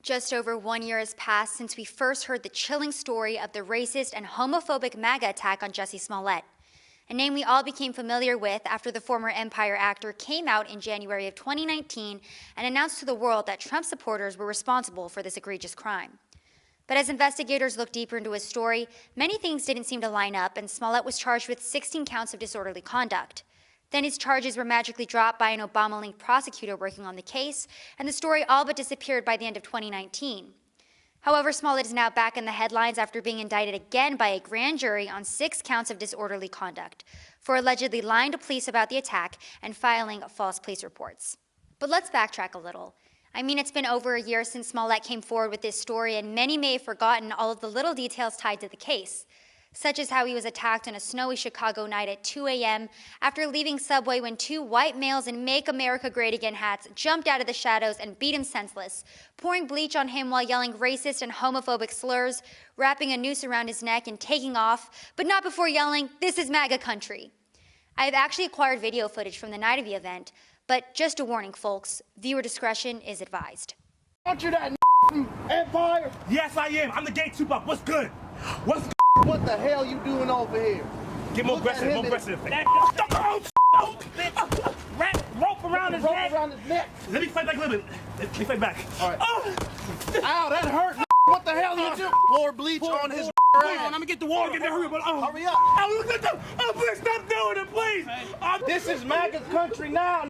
Just over 1 year has passed since we first heard the chilling story of the racist and homophobic MAGA attack on Jussie Smollett, a name we all became familiar with after the former Empire actor came out in January of 2019 and announced to the world that Trump supporters were responsible for this egregious crime. But as investigators looked deeper into his story, many things didn't seem to line up, and Smollett was charged with 16 counts of disorderly conduct. Then his charges were magically dropped by an Obama-linked prosecutor working on the case, and the story all but disappeared by the end of 2019. However, Smollett is now back in the headlines after being indicted again by a grand jury on 6 counts of disorderly conduct for allegedly lying to police about the attack and filing false police reports. But let's backtrack a little. I mean, it's been over a year since Smollett came forward with this story, and many may have forgotten all of the little details tied to the case, such as how he was attacked on a snowy Chicago night at 2 a.m. after leaving Subway when 2 white males in Make America Great Again hats jumped out of the shadows and beat him senseless, pouring bleach on him while yelling racist and homophobic slurs, wrapping a noose around his neck and taking off, but not before yelling, "This is MAGA country." I have actually acquired video footage from the night of the event, but just a warning, folks, viewer discretion is advised. Aren't you that Empire? Yes, I am. I'm the gay Tupac. What's good? What's good? What the hell you doing over here? Get more aggressive, more aggressive. Wrap rope around his neck. Let me fight back a little bit. Let me fight back. All right. Oh. Ow, that hurt. What the hell you do? Pour bleach on his Hold on, let me get the water. Hurry up. Hurry up. Oh, look at them. Oh, please stop doing it, please. This is MAGA's country now.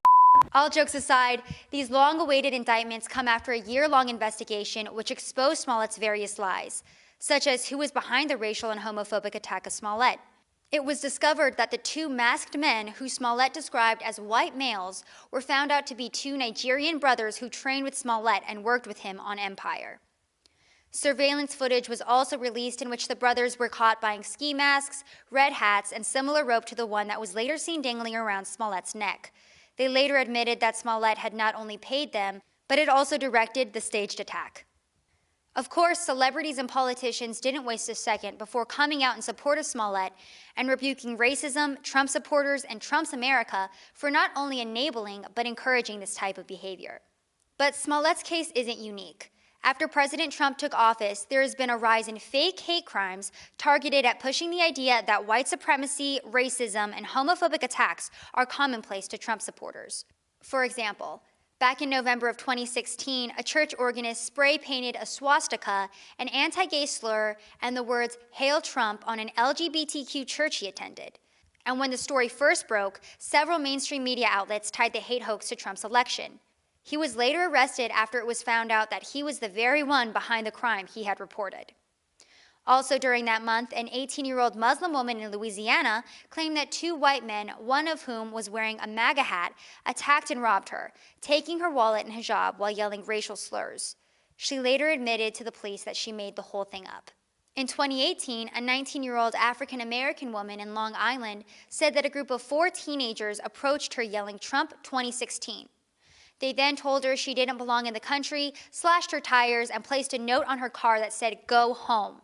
All jokes aside, these long-awaited indictments come after a year-long investigation which exposed Smollett's various lies, such as who was behind the racial and homophobic attack of Smollett. It was discovered that the 2 masked men who Smollett described as white males were found out to be 2 Nigerian brothers who trained with Smollett and worked with him on Empire. Surveillance footage was also released in which the brothers were caught buying ski masks, red hats, and similar rope to the one that was later seen dangling around Smollett's neck. They later admitted that Smollett had not only paid them, but had also directed the staged attack. Of course, celebrities and politicians didn't waste a second before coming out in support of Smollett and rebuking racism, Trump supporters, and Trump's America for not only enabling but encouraging this type of behavior. But Smollett's case isn't unique. After President Trump took office, there has been a rise in fake hate crimes targeted at pushing the idea that white supremacy, racism, and homophobic attacks are commonplace to Trump supporters. For example, back in November of 2016, a church organist spray-painted a swastika, an anti-gay slur, and the words "Hail Trump" on an LGBTQ church he attended. And when the story first broke, several mainstream media outlets tied the hate hoax to Trump's election. He was later arrested after it was found out that he was the very one behind the crime he had reported. Also during that month, an 18-year-old Muslim woman in Louisiana claimed that 2 white men, one of whom was wearing a MAGA hat, attacked and robbed her, taking her wallet and hijab while yelling racial slurs. She later admitted to the police that she made the whole thing up. In 2018, a 19-year-old African-American woman in Long Island said that a group of 4 teenagers approached her yelling Trump 2016. They then told her she didn't belong in the country, slashed her tires, and placed a note on her car that said, "Go home."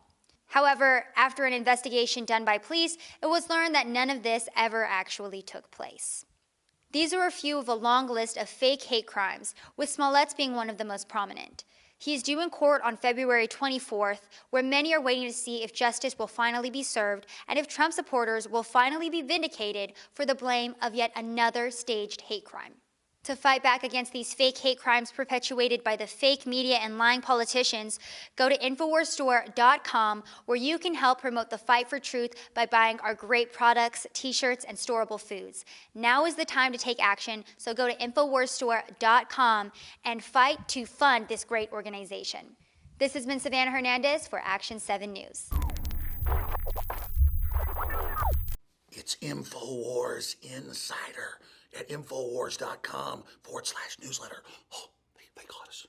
However, after an investigation done by police, it was learned that none of this ever actually took place. These are a few of a long list of fake hate crimes, with Smollett's being one of the most prominent. He is due in court on February 24th, where many are waiting to see if justice will finally be served and if Trump supporters will finally be vindicated for the blame of yet another staged hate crime. To fight back against these fake hate crimes perpetuated by the fake media and lying politicians, go to InfoWarsStore.com, where you can help promote the fight for truth by buying our great products, t-shirts, and storable foods. Now is the time to take action, so go to InfoWarsStore.com and fight to fund this great organization. This has been Savannah Hernandez for Action 7 News. It's InfoWars Insider at Infowars.com/newsletter. Oh, they got us.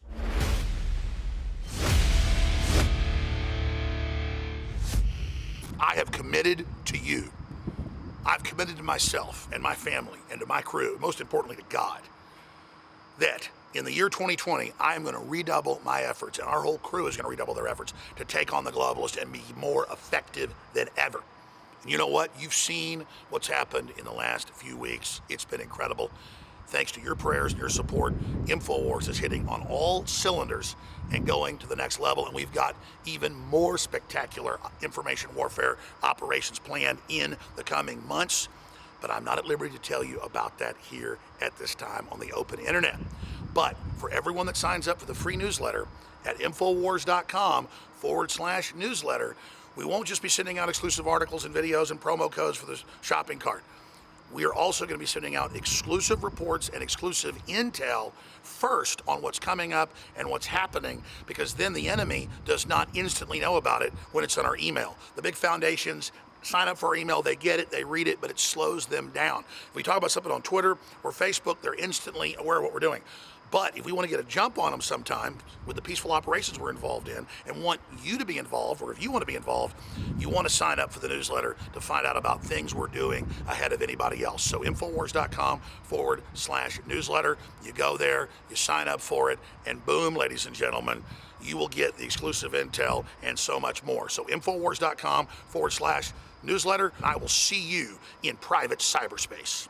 I have committed to you. I've committed to myself and my family and to my crew, most importantly to God, that in the year 2020, I am going to redouble my efforts, and our whole crew is going to redouble their efforts to take on the globalists and be more effective than ever. And you know what? You've seen what's happened in the last few weeks. It's been incredible. thanks to your prayers and your support, InfoWars is hitting on all cylinders and going to the next level. And we've got even more spectacular information warfare operations planned in the coming months. But I'm not at liberty to tell you about that here at this time on the open internet. But for everyone that signs up for the free newsletter at Infowars.com/newsletter, we won't just be sending out exclusive articles and videos and promo codes for the shopping cart. We are also going to be sending out exclusive reports and exclusive intel first on what's coming up and what's happening, because then the enemy does not instantly know about it when it's on our email. The big foundations sign up for our email, they get it, they read it, but it slows them down. If we talk about something on Twitter or Facebook, they're instantly aware of what we're doing. But if we want to get a jump on them sometime with the peaceful operations we're involved in and want you to be involved, or if you want to be involved, you want to sign up for the newsletter to find out about things we're doing ahead of anybody else. So Infowars.com/newsletter. You go there, you sign up for it, and boom, ladies and gentlemen, you will get the exclusive intel and so much more. So Infowars.com/newsletter. I will see you in private cyberspace.